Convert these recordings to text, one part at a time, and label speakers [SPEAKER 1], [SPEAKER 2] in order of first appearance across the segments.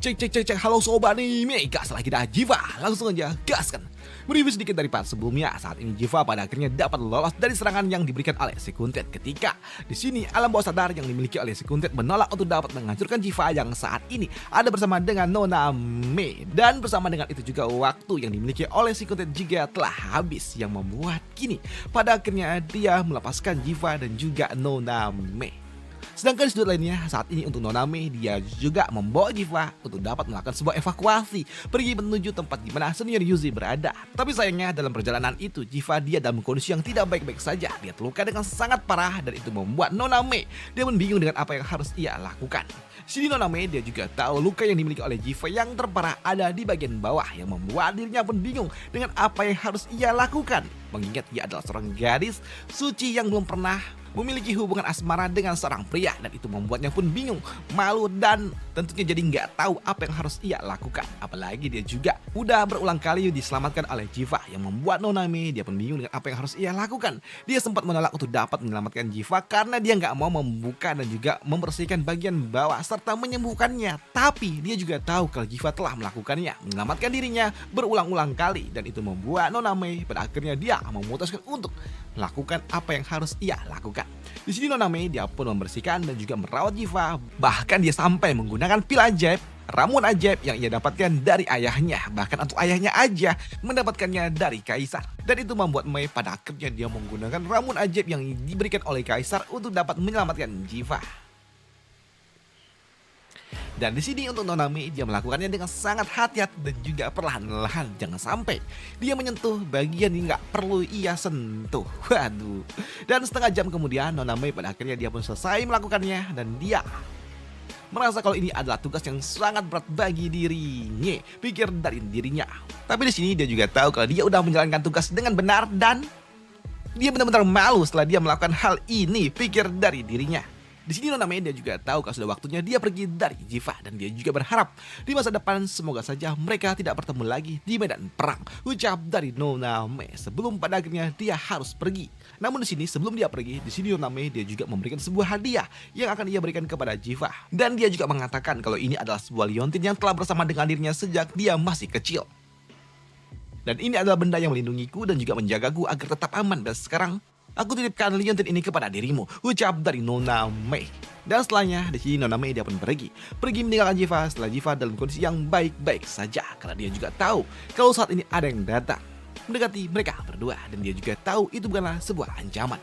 [SPEAKER 1] Cek cek cek cek, halo sobat anime, gas lagi dah Jiva, langsung aja gaskan. Mereview sedikit dari part sebelumnya, saat ini Jiva pada akhirnya dapat lolos dari serangan yang diberikan oleh Sekuntet ketika di sini alam bawah sadar yang dimiliki oleh Sekuntet menolak untuk dapat menghancurkan Jiva yang saat ini ada bersama dengan Noname, dan bersama dengan itu juga waktu yang dimiliki oleh Sekuntet juga telah habis yang membuat kini pada akhirnya dia melepaskan Jiva dan juga Noname. Sedangkan di sudut lainnya, saat ini untuk Noname, dia juga membawa Jiva untuk dapat melakukan sebuah evakuasi pergi menuju tempat di mana senior Yuzi berada. Tapi sayangnya dalam perjalanan itu, Jiva dia dalam kondisi yang tidak baik-baik saja. Dia terluka dengan sangat parah dan itu membuat Noname dia pun bingung dengan apa yang harus ia lakukan. Sini Noname dia juga tahu luka yang dimiliki oleh Jiva yang terparah ada di bagian bawah yang membuat dirinya pun bingung dengan apa yang harus ia lakukan. Mengingat dia adalah seorang gadis suci yang belum pernah memiliki hubungan asmara dengan seorang pria, dan itu membuatnya pun bingung, malu, dan tentunya jadi nggak tahu apa yang harus ia lakukan. Apalagi dia juga udah berulang kali diselamatkan oleh Jiva yang membuat Noname dia pun bingung dengan apa yang harus ia lakukan. Dia sempat menolak untuk dapat menyelamatkan Jiva karena dia nggak mau membuka dan juga membersihkan bagian bawah serta menyembuhkannya. Tapi dia juga tahu kalau Jiva telah melakukannya, menyelamatkan dirinya berulang-ulang kali, dan itu membuat Noname pada akhirnya dia memutuskan untuk melakukan apa yang harus ia lakukan. Di sini Noname dia pun membersihkan dan juga merawat Jiva. Bahkan dia sampai menggunakan pil ajaib, ramuan ajaib yang ia dapatkan dari ayahnya. Bahkan untuk ayahnya aja mendapatkannya dari Kaisar. Dan itu membuat Mei pada akhirnya dia menggunakan ramuan ajaib yang diberikan oleh Kaisar untuk dapat menyelamatkan Jiva. Dan di sini untuk Noname dia melakukannya dengan sangat hati-hati dan juga perlahan-lahan, jangan sampai dia menyentuh bagian yang nggak perlu ia sentuh. Waduh. Dan setengah jam kemudian Noname pada akhirnya dia pun selesai melakukannya dan dia merasa kalau ini adalah tugas yang sangat berat bagi dirinya, pikir dari dirinya. Tapi di sini dia juga tahu kalau dia udah menjalankan tugas dengan benar dan dia benar-benar malu setelah dia melakukan hal ini, pikir dari dirinya. Di sini Noname dia juga tahu kalau sudah waktunya dia pergi dari Jiva, dan dia juga berharap di masa depan semoga saja mereka tidak bertemu lagi di medan perang. Ucap dari Noname sebelum pada akhirnya dia harus pergi. Namun di sini sebelum dia pergi, di sini Noname dia juga memberikan sebuah hadiah yang akan ia berikan kepada Jiva, dan dia juga mengatakan kalau ini adalah sebuah liontin yang telah bersama dengan dirinya sejak dia masih kecil. Dan ini adalah benda yang melindungiku dan juga menjagaku agar tetap aman, dan sekarang aku titipkan liontin ini kepada dirimu, ucap dari Noname. Dan setelahnya di sini Noname dia pun pergi meninggalkan Jiva setelah Jiva dalam kondisi yang baik-baik saja, karena dia juga tahu kalau saat ini ada yang datang mendekati mereka berdua, dan dia juga tahu itu bukanlah sebuah ancaman.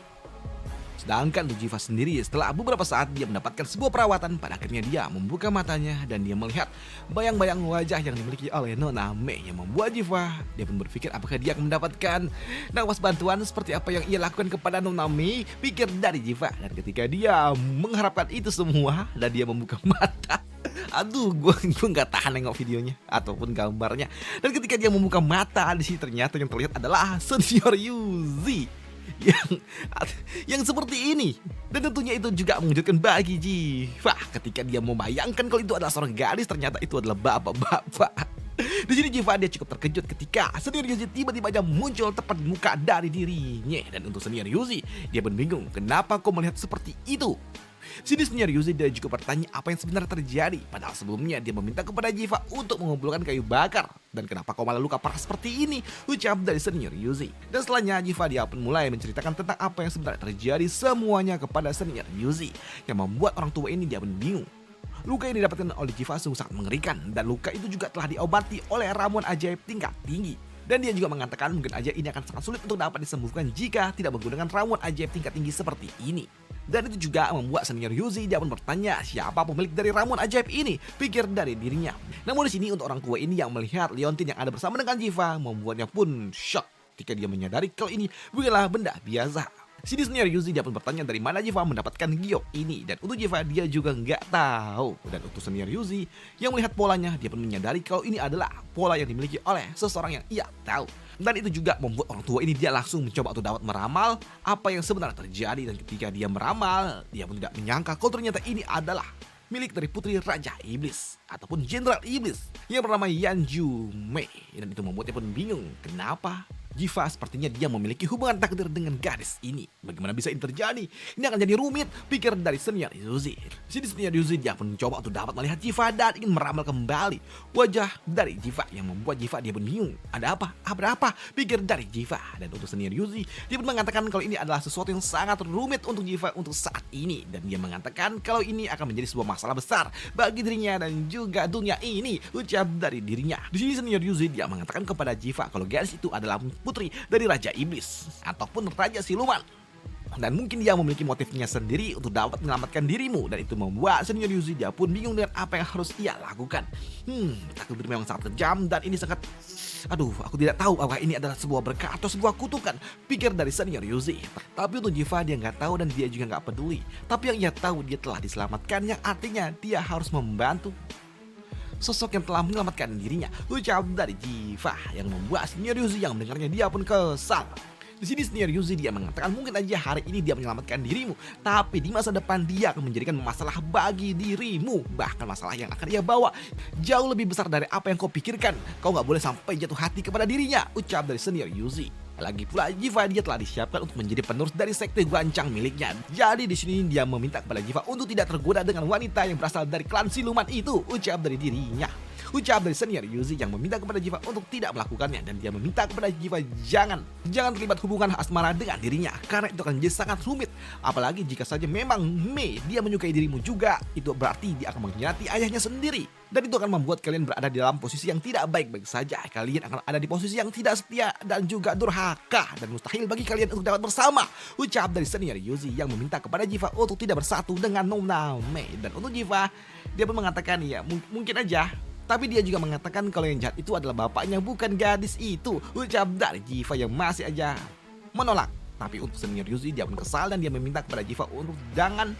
[SPEAKER 1] Sedangkan untuk Jiva sendiri setelah beberapa saat dia mendapatkan sebuah perawatan, pada akhirnya dia membuka matanya dan dia melihat bayang-bayang wajah yang dimiliki oleh Noname yang membuat Jiva dia pun berpikir apakah dia akan mendapatkan napas bantuan seperti apa yang ia lakukan kepada Noname, pikir dari Jiva. Dan ketika dia mengharapkan itu semua dan dia membuka mata, aduh, gue nggak tahan nengok videonya ataupun gambarnya. Dan ketika dia membuka mata, di sini ternyata yang terlihat adalah senior Yuzi yang seperti ini. Dan tentunya itu juga mengejutkan bagi Jiva ketika dia membayangkan kalau itu adalah seorang gadis, ternyata itu adalah bapak-bapak. Di sini Jiva dia cukup terkejut ketika senior Yuzi tiba-tiba aja muncul tepat di muka dari dirinya. Dan untuk senior Yuzi dia pun bingung kenapa kau melihat seperti itu. Sini senior Yuzi dia juga bertanya apa yang sebenarnya terjadi, padahal sebelumnya dia meminta kepada Jiva untuk mengumpulkan kayu bakar. Dan kenapa kau malah luka parah seperti ini, ucap dari senior Yuzi. Dan setelahnya Jiva dia pun mulai menceritakan tentang apa yang sebenarnya terjadi semuanya kepada senior Yuzi, yang membuat orang tua ini dia pun bingung. Luka yang didapatkan oleh Jiva sungguh sangat mengerikan, dan luka itu juga telah diobati oleh ramuan ajaib tingkat tinggi. Dan dia juga mengatakan mungkin aja ini akan sangat sulit untuk dapat disembuhkan jika tidak menggunakan ramuan ajaib tingkat tinggi seperti ini. Dan itu juga membuat senior Yuzi dia pun bertanya siapa pemilik dari ramuan ajaib ini, pikir dari dirinya. Namun di sini untuk orang tua ini yang melihat liontin yang ada bersama dengan Jiva membuatnya pun shock ketika dia menyadari kalau ini bukanlah benda biasa. Sini senior Yuzi dia pun bertanya dari mana Jiva mendapatkan giok ini, dan untuk Jiva dia juga nggak tahu. Dan untuk senior Yuzi yang melihat polanya dia pun menyadari kalau ini adalah pola yang dimiliki oleh seseorang yang ia tahu. Dan itu juga membuat orang tua ini dia langsung mencoba untuk dapat meramal apa yang sebenarnya terjadi. Dan ketika dia meramal, dia pun tidak menyangka kalau ternyata ini adalah milik dari putri Raja Iblis ataupun Jenderal Iblis yang bernama Yanjume. Dan itu membuatnya pun bingung kenapa Jiva sepertinya dia memiliki hubungan takdir dengan gadis ini. Bagaimana bisa ini terjadi? Ini akan jadi rumit, pikir dari senior Yuzi. Di sini senior Yuzi dia pun mencoba untuk dapat melihat Jiva dan ingin meramal kembali wajah dari Jiva yang membuat Jiva dia pun bingung. Ada apa? Ada apa? Pikir dari Jiva. Dan untuk senior Yuzi, dia pun mengatakan kalau ini adalah sesuatu yang sangat rumit untuk Jiva untuk saat ini. Dan dia mengatakan kalau ini akan menjadi sebuah masalah besar bagi dirinya dan juga dunia ini, ucap dari dirinya. Di sini senior Yuzi dia mengatakan kepada Jiva kalau gadis itu adalah putri dari Raja Iblis ataupun Raja Siluman. Dan mungkin dia memiliki motifnya sendiri untuk dapat menyelamatkan dirimu. Dan itu membuat senior Yuzi dia pun bingung dengan apa yang harus ia lakukan. Takdir memang sangat kejam dan ini sangat... Aduh, aku tidak tahu apakah ini adalah sebuah berkah atau sebuah kutukan, pikir dari senior Yuzi. Tapi untuk Jiva dia nggak tahu dan dia juga nggak peduli. Tapi yang ia tahu dia telah diselamatkan, yang artinya dia harus membantu sosok yang telah menyelamatkan dirinya, ucap dari Jiva yang membuat senior Yuzi yang mendengarnya dia pun kesal. Di sini senior Yuzi dia mengatakan mungkin aja hari ini dia menyelamatkan dirimu, tapi di masa depan dia akan menjadikan masalah bagi dirimu. Bahkan masalah yang akan ia bawa jauh lebih besar dari apa yang kau pikirkan. Kau nggak boleh sampai jatuh hati kepada dirinya, ucap dari senior Yuzi. Lagi pula Jiva dia telah disiapkan untuk menjadi penerus dari sekte gancang miliknya. Jadi di sini dia meminta kepada Jiva untuk tidak tergoda dengan wanita yang berasal dari klan siluman itu, ucap dari dirinya. Ucap dari senior Yuzi yang meminta kepada Jiva untuk tidak melakukannya, dan dia meminta kepada Jiva jangan terlibat hubungan asmara dengan dirinya karena itu akan jadi sangat rumit. Apalagi jika saja memang Mei dia menyukai dirimu juga, itu berarti dia akan mengkhianati ayahnya sendiri. Dan itu akan membuat kalian berada di dalam posisi yang tidak baik-baik saja. Kalian akan ada di posisi yang tidak setia dan juga durhaka. Dan mustahil bagi kalian untuk dapat bersama, ucap dari senior Yuzi yang meminta kepada Jiva untuk tidak bersatu dengan Nona Mei. Dan untuk Jiva, dia pun mengatakan ya mungkin aja. Tapi dia juga mengatakan kalau yang jahat itu adalah bapaknya, bukan gadis itu, ucap dari Jiva yang masih aja menolak. Tapi untuk senior Yuzi dia pun kesal dan dia meminta kepada Jiva untuk jangan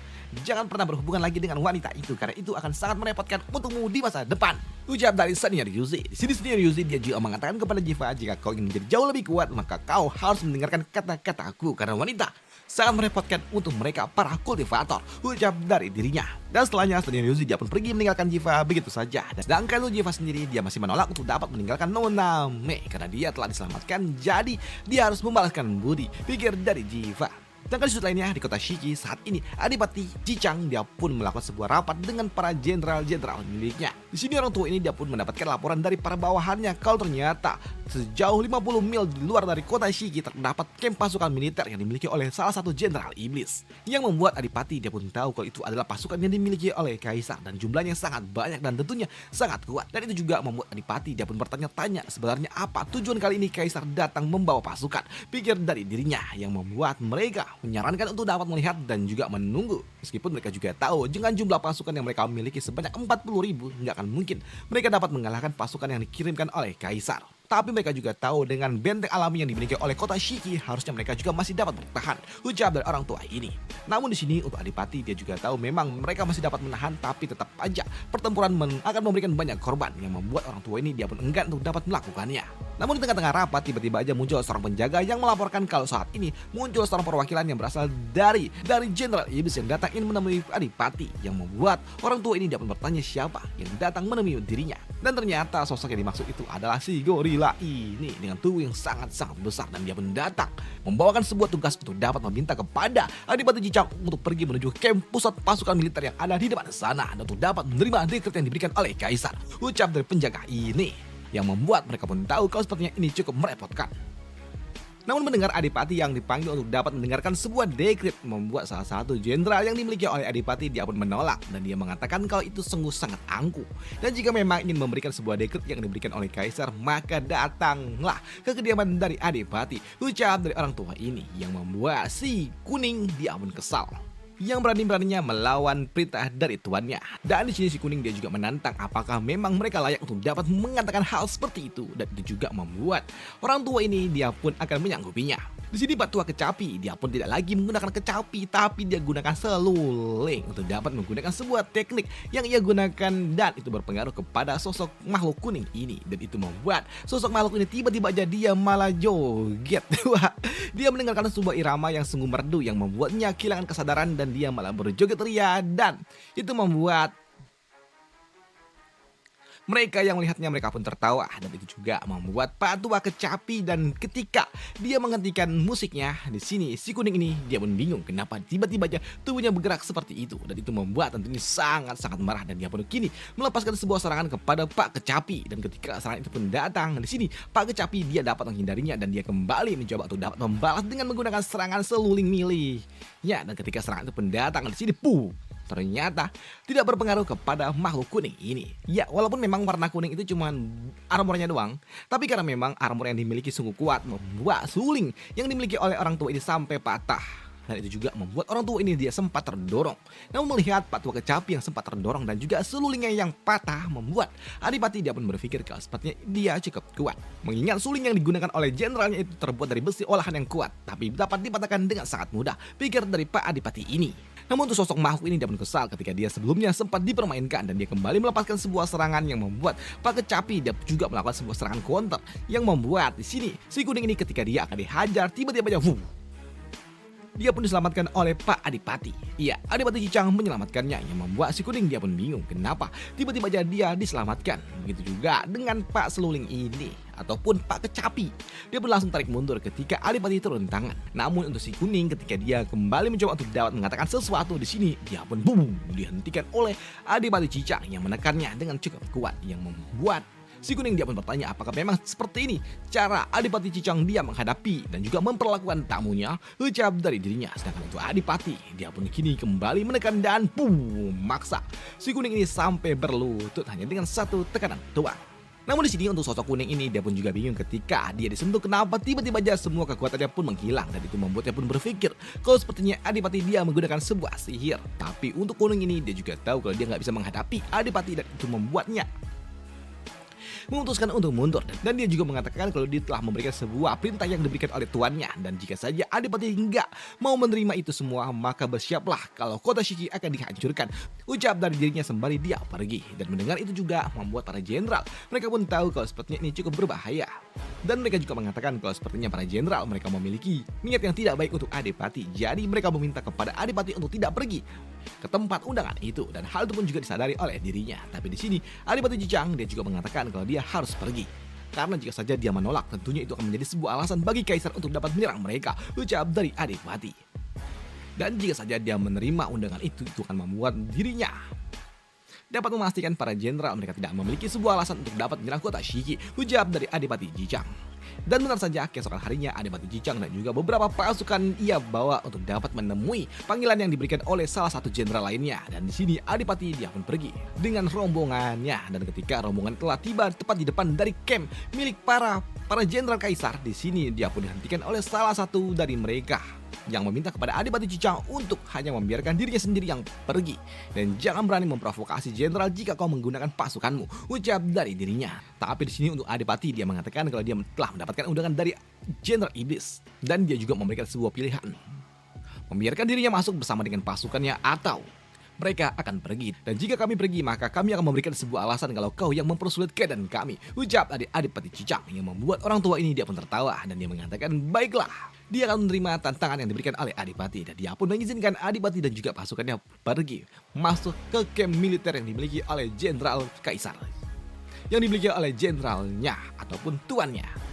[SPEAKER 1] pernah berhubungan lagi dengan wanita itu karena itu akan sangat merepotkan untukmu di masa depan, ucap dari senior Yuzi. Di sini senior Yuzi dia juga mengatakan kepada Jiva jika kau ingin menjadi jauh lebih kuat maka kau harus mendengarkan kata-kataku karena wanita sangat merepotkan untuk mereka para kultivator, ucap dari dirinya. Dan setelahnya senior Yuzi dia pun pergi meninggalkan Jiva begitu saja. Dan sedangkan Jiva sendiri dia masih menolak untuk dapat meninggalkan Nona Mei karena dia telah diselamatkan, jadi dia harus membalaskan budi, pikir dari Jiva. Dan di sudut lainnya di kota Shiki saat ini Adipati Jicang dia pun melakukan sebuah rapat dengan para jenderal-jenderal miliknya. Di sini orang tua ini dia pun mendapatkan laporan dari para bawahannya kalau ternyata sejauh 50 mil di luar dari kota Shiki terdapat kamp pasukan militer yang dimiliki oleh salah satu jenderal iblis. Yang membuat Adipati dia pun tahu kalau itu adalah pasukan yang dimiliki oleh Kaisar dan jumlahnya sangat banyak dan tentunya sangat kuat. Dan itu juga membuat Adipati dia pun bertanya-tanya sebenarnya apa tujuan kali ini Kaisar datang membawa pasukan, pikir dari dirinya yang membuat mereka menyarankan untuk dapat melihat dan juga menunggu. Meskipun mereka juga tahu dengan jumlah pasukan yang mereka miliki sebanyak 40.000 nggak akan mungkin mereka dapat mengalahkan pasukan yang dikirimkan oleh Kaisar. Tapi mereka juga tahu dengan benteng alami yang dimiliki oleh kota Shiki harusnya mereka juga masih dapat bertahan, ucap dari orang tua ini. Namun di sini untuk Adipati dia juga tahu memang mereka masih dapat menahan, tapi tetap aja pertempuran akan memberikan banyak korban yang membuat orang tua ini dia pun enggan untuk dapat melakukannya. Namun di tengah-tengah rapat tiba-tiba aja muncul seorang penjaga yang melaporkan kalau saat ini muncul seorang perwakilan yang berasal dari Jenderal Iblis yang datang ingin menemui Adipati, yang membuat orang tua ini dapat bertanya siapa yang datang menemui dirinya. Dan ternyata sosok yang dimaksud itu adalah si gorila ini dengan tubuh yang sangat-sangat besar, dan dia pun datang membawakan sebuah tugas untuk dapat meminta kepada Adipati Jicang untuk pergi menuju kamp pusat pasukan militer yang ada di depan sana dan untuk dapat menerima dekret yang diberikan oleh Kaisar, ucap dari penjaga ini yang membuat mereka pun tahu kalau sepertinya ini cukup merepotkan. Namun mendengar Adipati yang dipanggil untuk dapat mendengarkan sebuah dekret membuat salah satu jenderal yang dimiliki oleh Adipati dia pun menolak, dan dia mengatakan kalau itu sungguh sangat angkuh. Dan jika memang ingin memberikan sebuah dekret yang diberikan oleh Kaisar, maka datanglah ke kediaman dari Adipati, ucap dari orang tua ini yang membuat si Kuning dia pun kesal, yang berani-beraninya melawan perintah dari tuannya. Dan di sini si Kuning dia juga menantang apakah memang mereka layak untuk dapat mengatakan hal seperti itu, dan itu juga membuat orang tua ini dia pun akan menyanggupinya. Di sini Batua Kecapi dia pun tidak lagi menggunakan kecapi, tapi dia gunakan seluling untuk dapat menggunakan sebuah teknik yang ia gunakan, dan itu berpengaruh kepada sosok makhluk kuning ini, dan itu membuat sosok makhluk ini tiba-tiba aja dia malah joget. Wah, dia mendengarkan sebuah irama yang sungguh merdu yang membuatnya kehilangan kesadaran dan dia malah berjoget ria, dan itu membuat Mereka yang melihatnya mereka pun tertawa dan itu juga membuat Pak Tua kecapi dan ketika dia menghentikan musiknya di sini si kuning ini dia pun bingung kenapa tiba-tiba aja tubuhnya bergerak seperti itu dan itu membuat tentunya sangat-sangat marah dan dia pun kini melepaskan sebuah serangan kepada Pak Kecapi dan ketika serangan itu pun datang di sini Pak Kecapi dia dapat menghindarinya dan dia kembali mencoba untuk dapat membalas dengan menggunakan serangan seluling milih. Ya dan ketika serangan itu pun datang di sini ternyata tidak berpengaruh kepada makhluk kuning ini. Ya, walaupun memang warna kuning itu cuma armornya doang, tapi karena memang armor yang dimiliki sungguh kuat membuat suling yang dimiliki oleh orang tua ini sampai patah. Dan itu juga membuat orang tua ini dia sempat terdorong. Namun melihat Pak Tua Kecapi yang sempat terdorong dan juga sulingnya yang patah membuat Adipati dia pun berpikir kalau sepertinya dia cukup kuat. Mengingat suling yang digunakan oleh jenderalnya itu terbuat dari besi olahan yang kuat, tapi dapat dipatahkan dengan sangat mudah, pikir dari Pak Adipati ini. Namun untuk sosok makhluk ini dia pun kesal ketika dia sebelumnya sempat dipermainkan dan dia kembali melepaskan sebuah serangan yang membuat Pak Kecapi dia juga melakukan sebuah serangan counter yang membuat di sini si kuning ini ketika dia akan dihajar tiba-tiba aja dia pun diselamatkan oleh Pak Adipati. Iya, Adipati Cicang menyelamatkannya yang membuat si kuning dia pun bingung kenapa tiba-tiba aja dia diselamatkan. Begitu juga dengan Pak Seluling ini ataupun Pak Kecapi. Dia pun langsung tarik mundur ketika Adipati turun tangan. Namun untuk si kuning ketika dia kembali mencoba untuk dapat mengatakan sesuatu di sini, dia pun dihentikan oleh Adipati Cicang yang menekannya dengan cukup kuat yang membuat si kuning dia pun bertanya apakah memang seperti ini cara Adipati Cicang dia menghadapi dan juga memperlakukan tamunya, ucap dari dirinya. Sedangkan untuk Adipati dia pun kini kembali menekan dan maksa si kuning ini sampai berlutut hanya dengan satu tekanan doang. Namun di sini untuk sosok kuning ini dia pun juga bingung ketika dia disentuh kenapa tiba-tiba aja semua kekuatannya pun menghilang dan itu membuatnya pun berpikir kalau sepertinya Adipati dia menggunakan sebuah sihir. Tapi untuk kuning ini dia juga tahu kalau dia nggak bisa menghadapi Adipati dan itu membuatnya memutuskan untuk mundur dan dia juga mengatakan kalau dia telah memberikan sebuah perintah yang diberikan oleh tuannya dan jika saja Adipati nggak mau menerima itu semua maka bersiaplah kalau kota Shiki akan dihancurkan, ucap dari dirinya sembari dia pergi. Dan mendengar itu juga membuat para jenderal mereka pun tahu kalau sepertinya ini cukup berbahaya dan mereka juga mengatakan kalau sepertinya para jenderal mereka memiliki niat yang tidak baik untuk Adipati, jadi mereka meminta kepada Adipati untuk tidak pergi ke tempat undangan itu dan hal itu pun juga disadari oleh dirinya. Tapi di sini Adipati Cicang dia juga mengatakan kalau dia harus pergi karena jika saja dia menolak tentunya itu akan menjadi sebuah alasan bagi kaisar untuk dapat menyerang mereka, ucap dari Adipati. Dan jika saja dia menerima undangan itu akan membuat dirinya dapat memastikan para jenderal mereka tidak memiliki sebuah alasan untuk dapat menyerang kota Shiki, ucap dari Adipati Cicang. Dan benar saja keesokan harinya Adipati Cicang dan juga beberapa pasukan ia bawa untuk dapat menemui panggilan yang diberikan oleh salah satu jenderal lainnya. Dan di sini Adipati dia pun pergi dengan rombongannya dan ketika rombongan telah tiba tepat di depan dari camp milik para jenderal kaisar, di sini dia pun dihentikan oleh salah satu dari mereka yang meminta kepada Adipati Cicang untuk hanya membiarkan dirinya sendiri yang pergi dan jangan berani memprovokasi jenderal jika kau menggunakan pasukanmu, ucap dari dirinya. Tapi di sini untuk Adipati dia mengatakan kalau dia telah mendapatkan undangan dari Jenderal Iblis dan dia juga memberikan sebuah pilihan, membiarkan dirinya masuk bersama dengan pasukannya atau mereka akan pergi. Dan jika kami pergi maka kami akan memberikan sebuah alasan kalau kau yang mempersulit keadaan kami, ucap Adipati Cicang yang membuat orang tua ini dia pun tertawa dan dia mengatakan baiklah. Dia akan menerima tantangan yang diberikan oleh Adipati dan dia pun mengizinkan Adipati dan juga pasukannya pergi masuk ke camp militer yang dimiliki oleh Jenderal Kaisar, yang dimiliki oleh jenderalnya ataupun tuannya.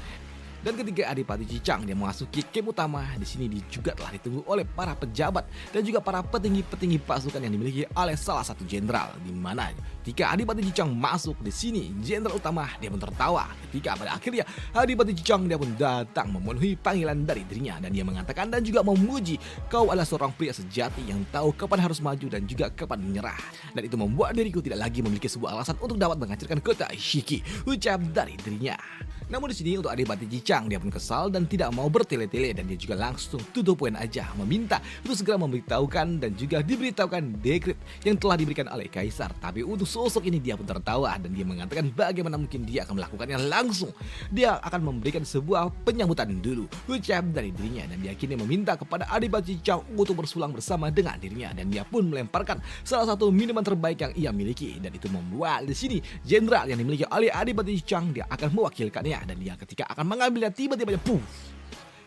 [SPEAKER 1] Dan ketika Adipati Cicang dia memasuki camp utama, di sini dia juga telah ditunggu oleh para pejabat dan juga para petinggi-petinggi pasukan yang dimiliki oleh salah satu jenderal. Di mana ketika Adipati Cicang masuk di sini, jenderal utama dia pun tertawa ketika pada akhirnya Adipati Cicang dia pun datang memenuhi panggilan dari dirinya dan dia mengatakan dan juga memuji kau adalah seorang pria sejati yang tahu kapan harus maju dan juga kapan menyerah. Dan itu membuat diriku tidak lagi memiliki sebuah alasan untuk dapat menghancurkan kota Shiki, ucap dari dirinya. Namun di sini untuk Adipati Cicang dia pun kesal dan tidak mau bertele-tele dan dia juga langsung to the point aja meminta untuk segera memberitahukan dan juga diberitahukan dekret yang telah diberikan oleh kaisar. Tapi untuk sosok ini dia pun tertawa dan dia mengatakan bagaimana mungkin dia akan melakukannya langsung. Dia akan memberikan sebuah penyambutan dulu, ucap dari dirinya dan dia kini meminta kepada Adipati Cicang untuk bersulang bersama dengan dirinya dan dia pun melemparkan salah satu minuman terbaik yang ia miliki dan itu membuat di sini jenderal yang dimiliki oleh Adipati Cicang dia akan mewakilkannya dan dia ketika akan mengambilnya tiba-tiba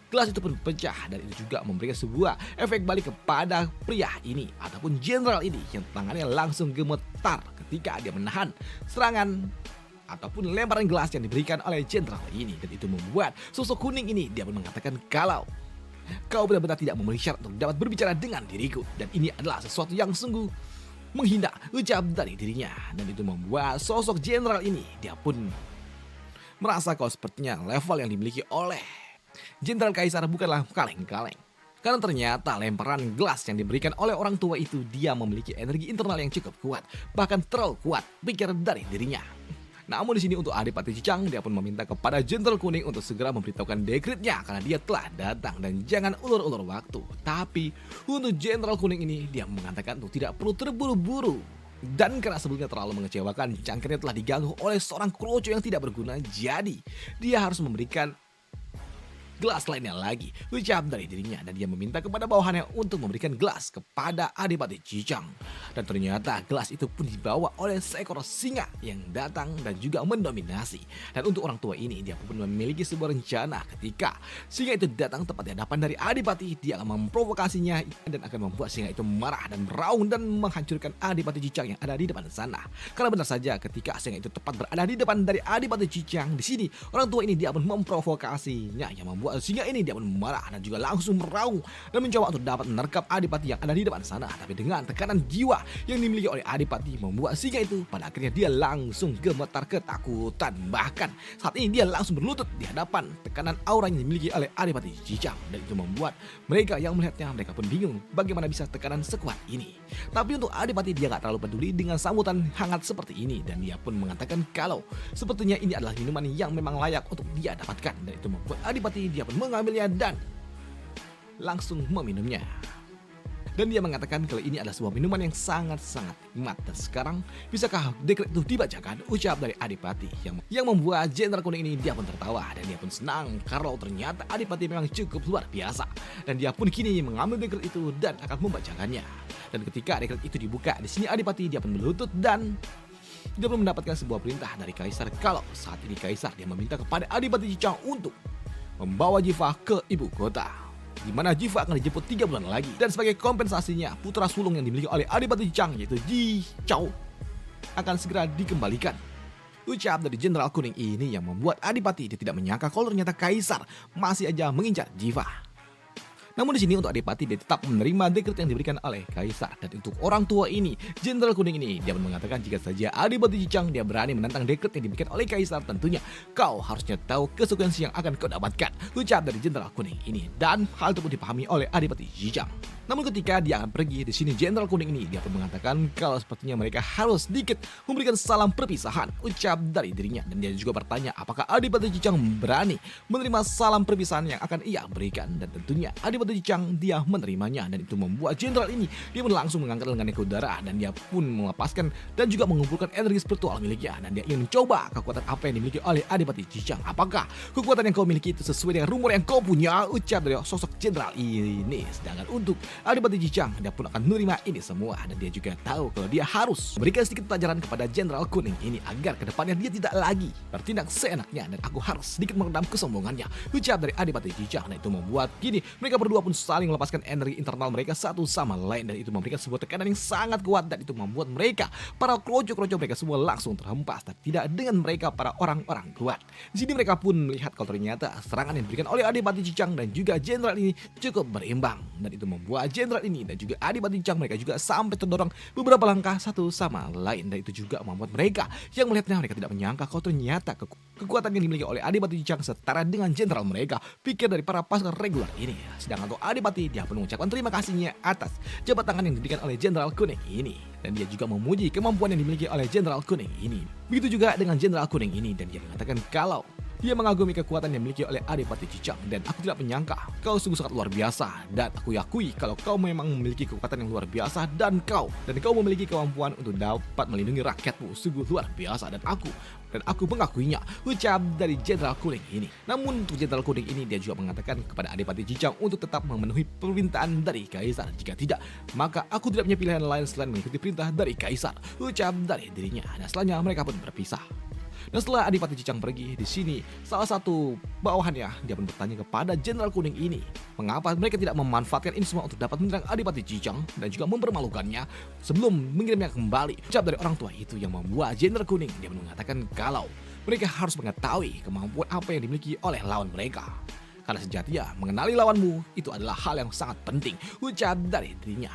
[SPEAKER 1] gelas itu pun pecah dan itu juga memberikan sebuah efek balik kepada pria ini ataupun jenderal ini yang tangannya langsung gemetar ketika dia menahan serangan ataupun lemparan gelas yang diberikan oleh jenderal ini. Dan itu membuat sosok kuning ini dia pun mengatakan kalau kau benar-benar tidak memenuhi syarat untuk dapat berbicara dengan diriku. Dan ini adalah sesuatu yang sungguh menghina, ucap dari dirinya. Dan itu membuat sosok jenderal ini dia pun merasa kalau sepertinya level yang dimiliki oleh Jenderal Kaisar bukanlah kaleng-kaleng. Karena ternyata lemparan gelas yang diberikan oleh orang tua itu dia memiliki energi internal yang cukup kuat, bahkan terlalu kuat pikir dari dirinya. Namun di sini untuk Adipati Cicang dia pun meminta kepada Jenderal Kuning untuk segera memberitahukan dekretnya karena dia telah datang dan jangan ulur-ulur waktu. Tapi untuk Jenderal Kuning ini dia mengatakan untuk tidak perlu terburu-buru. Dan karena sebelumnya terlalu mengecewakan, cangkirnya telah diganggu oleh seorang kroco yang tidak berguna, jadi dia harus memberikan gelas lainnya lagi, ucap dari dirinya. Dan dia meminta kepada bawahannya untuk memberikan gelas kepada Adipati Cicang. Dan ternyata gelas itu pun dibawa oleh seekor singa yang datang dan juga mendominasi. Dan untuk orang tua ini dia pun memiliki sebuah rencana ketika singa itu datang tepat di hadapan dari Adipati. Dia akan memprovokasinya dan akan membuat singa itu marah dan meraung dan menghancurkan Adipati Cicang yang ada di depan sana. Karena benar saja ketika singa itu tepat berada di depan dari Adipati Cicang, di sini orang tua ini dia pun memprovokasinya yang membuat singa ini dia pun marah dan juga langsung meraung dan mencoba untuk dapat menerkam Adipati yang ada di depan sana. Tapi dengan tekanan jiwa yang dimiliki oleh Adipati membuat singa itu pada akhirnya dia langsung gemetar ketakutan. Bahkan saat ini dia langsung berlutut di hadapan tekanan aura yang dimiliki oleh Adipati Cicang. Dan itu membuat mereka yang melihatnya mereka pun bingung bagaimana bisa tekanan sekuat ini. Tapi untuk Adipati dia gak terlalu peduli dengan sambutan hangat seperti ini. Dan dia pun mengatakan kalau sepertinya ini adalah minuman yang memang layak untuk dia dapatkan. Dan itu membuat Adipati dia pun mengambilnya dan langsung meminumnya. Dan dia mengatakan kalau ini adalah sebuah minuman yang sangat-sangat nikmat. Dan sekarang bisakah dekret itu dibacakan, ucap dari Adipati yang membuat Jenderal Kuning ini dia pun tertawa. Dan dia pun senang kalau ternyata Adipati memang cukup luar biasa. Dan dia pun kini mengambil dekret itu dan akan membacakannya. Dan ketika dekret itu dibuka, di sini Adipati dia pun berlutut dan dia pun mendapatkan sebuah perintah dari Kaisar. Kalau saat ini Kaisar dia meminta kepada Adipati Cicang untuk membawa Jiva ke ibu kota, di mana Jiva akan dijemput 3 bulan lagi. Dan sebagai kompensasinya, putra sulung yang dimiliki oleh Adipati Cicang yaitu Ji Chao akan segera dikembalikan. Ucap dari Jenderal Kuning ini yang membuat Adipati dia tidak menyangka kalau ternyata Kaisar masih aja mengincar Jiva. Namun di sini untuk Adipati dia tetap menerima dekret yang diberikan oleh Kaisar. Dan untuk orang tua ini, Jenderal Kuning ini dia pun mengatakan jika saja Adipati Cicang dia berani menentang dekret yang diberikan oleh Kaisar, tentunya kau harusnya tahu konsekuensi yang akan kau dapatkan, ucap dari Jenderal Kuning ini. Dan hal itu pun dipahami oleh Adipati Cicang. Namun ketika dia akan pergi, di sini Jenderal Kuning ini dia pun mengatakan kalau sepertinya mereka harus sedikit memberikan salam perpisahan, ucap dari dirinya. Dan dia juga bertanya apakah Adipati Cicang berani menerima salam perpisahan yang akan ia berikan. Dan tentunya Adipati Cicang dia menerimanya. Dan itu membuat Jenderal ini dia pun langsung mengangkat lengannya ke udara. Dan dia pun melepaskan dan juga mengumpulkan energi spiritual miliknya. Dan dia ingin mencoba kekuatan apa yang dimiliki oleh Adipati Cicang. Apakah kekuatan yang kau miliki itu sesuai dengan rumor yang kau punya, ucap dari sosok Jenderal ini. Sedangkan untuk Adipati Cicang dia pun akan menerima ini semua. Dan dia juga tahu kalau dia harus memberikan sedikit pelajaran kepada Jenderal Kuning ini agar kedepannya dia tidak lagi bertindak seenaknya. Dan aku harus sedikit meredam kesombongannya, ucap dari Adipati Cicang. Dan itu membuat kini mereka berdua pun saling melepaskan energi internal mereka satu sama lain. Dan itu memberikan sebuah tekanan yang sangat kuat. Dan itu membuat mereka, para kroco-kroco mereka semua langsung terhempas. Dan tidak dengan mereka para orang-orang kuat. Di sini mereka pun melihat kalau ternyata serangan yang diberikan oleh Adipati Cicang dan juga Jenderal ini cukup berimbang. Dan itu membuat Jenderal ini dan juga Adipati Cicang mereka juga sampai terdorong beberapa langkah satu sama lain. Dan itu juga membuat mereka yang melihatnya mereka tidak menyangka kalau ternyata kekuatan yang dimiliki oleh Adipati Cicang setara dengan jenderal mereka pikir dari para pasukan reguler ini. Sedangkan untuk Adipati dia pun mengucapkan terima kasihnya atas jabat tangan yang diberikan oleh Jenderal Kuning ini. Dan dia juga memuji kemampuan yang dimiliki oleh Jenderal Kuning ini. Begitu juga dengan Jenderal Kuning ini. Dan dia mengatakan kalau dia mengagumi kekuatan yang dimiliki oleh Adipati Cicang. Dan aku tidak menyangka kau sungguh sangat luar biasa. Dan aku akui kalau kau memang memiliki kekuatan yang luar biasa. Dan kau memiliki kemampuan untuk dapat melindungi rakyatmu sungguh luar biasa. Dan aku mengakuinya, ucap dari Jenderal Kuning ini. Namun untuk Jenderal Kuning ini dia juga mengatakan kepada Adipati Cicang untuk tetap memenuhi permintaan dari Kaisar. Jika tidak, maka aku tidak punya pilihan lain selain mengikuti perintah dari Kaisar, ucap dari dirinya. Dan setelahnya mereka pun berpisah. Dan setelah Adipati Cicang pergi, di sini salah satu bawahannya dia pun bertanya kepada Jenderal Kuning ini, mengapa mereka tidak memanfaatkan ini semua untuk dapat menyerang Adipati Cicang dan juga mempermalukannya sebelum mengirimnya kembali. Ucap dari orang tua itu yang membuat Jenderal Kuning dia pun mengatakan kalau mereka harus mengetahui kemampuan apa yang dimiliki oleh lawan mereka. Karena sejatinya mengenali lawanmu itu adalah hal yang sangat penting, ucap dari dirinya.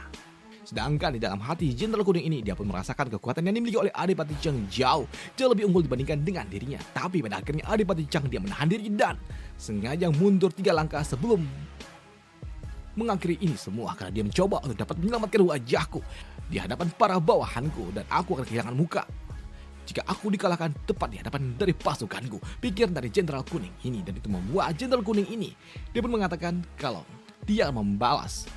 [SPEAKER 1] Sedangkan di dalam hati Jenderal Kuning ini dia pun merasakan kekuatan yang dimiliki oleh Adipati Cicang jauh lebih unggul dibandingkan dengan dirinya. Tapi pada akhirnya Adipati Cicang dia menahan diri dan sengaja mundur 3 langkah sebelum mengakhiri ini semua karena dia mencoba untuk dapat menyelamatkan wajahku di hadapan para bawahanku dan aku akan kehilangan muka jika aku dikalahkan tepat di hadapan dari pasukanku, pikir dari Jenderal Kuning ini. Dan itu membuat Jenderal Kuning ini dia pun mengatakan kalau dia membalas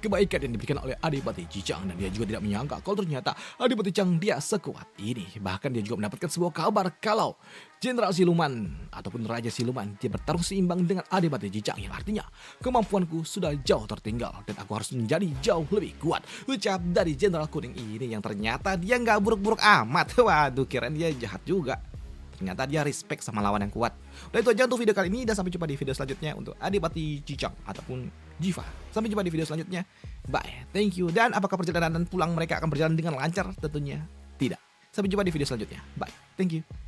[SPEAKER 1] kebaikan yang diberikan oleh Adipati Cicang dan dia juga tidak menyangka kalau ternyata Adipati Cicang dia sekuat ini. Bahkan dia juga mendapatkan sebuah kabar kalau Jenderal Siluman ataupun Raja Siluman dia bertarung seimbang dengan Adipati Cicang, yang artinya kemampuanku sudah jauh tertinggal dan aku harus menjadi jauh lebih kuat, ucap dari Jenderal Kuning ini yang ternyata dia nggak buruk-buruk amat. Waduh, kirain dia jahat juga. Ternyata dia respect sama lawan yang kuat. Udah, itu aja untuk video kali ini dan sampai jumpa di video selanjutnya untuk Adipati Cicang ataupun Jiva. Sampai jumpa di video selanjutnya. Bye. Thank you. Dan apakah perjalanan pulang mereka akan berjalan dengan lancar? Tentunya tidak. Sampai jumpa di video selanjutnya. Bye. Thank you.